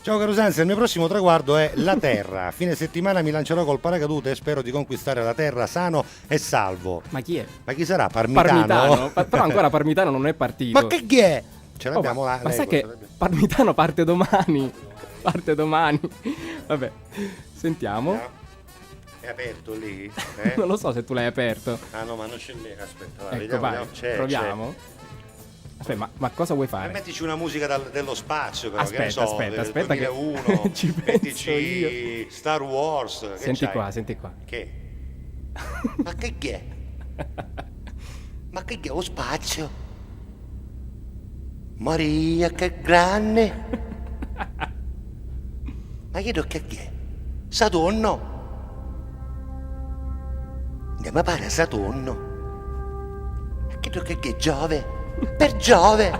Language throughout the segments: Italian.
Ciao caro Sanz, il mio prossimo traguardo è la Terra. Fine settimana mi lancerò col paracadute e spero di conquistare la Terra sano e salvo. Ma chi è? Ma chi sarà? Parmitano? Però ancora Parmitano non è partito. Ma che chi è? Ce l'abbiamo là. Ma sai che Parmitano parte domani? Parte domani. Vabbè, sentiamo. È aperto lì? Non lo so se tu l'hai aperto. Ah no, ma non c'è lì. Aspetta, Ecco, vediamo, vai, vediamo. C'è, proviamo. Aspetta, ma cosa vuoi fare? Mettici una musica dello spazio, però, Aspetta, che ne so, aspetta, del 2001, che ci penso mettici io. Star Wars. Che Senti c'hai? qua, senti qua. Che? Ma che è? Ma che è lo spazio? Maria, che grande! Ma io che è? Saturno! Mi pare Saturno. Ma che è Giove? Per Giove!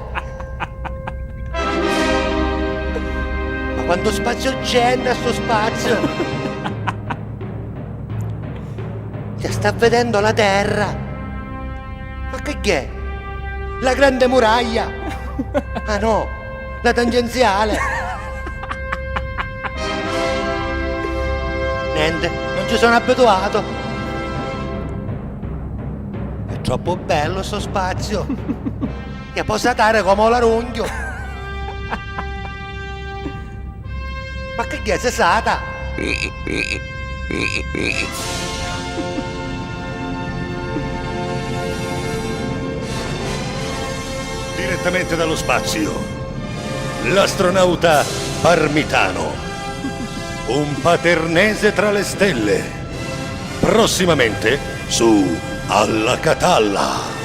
Ma quanto spazio c'è a sto spazio? Ti sta vedendo la Terra? Ma che è? La grande muraglia? Ah no, la tangenziale! Niente, non ci sono abituato! È troppo bello sto spazio! Che può saltare come la rungio! Ma che è stata? Direttamente dallo spazio, l'astronauta Parmitano, un paternese tra le stelle, prossimamente su Alla Catalla.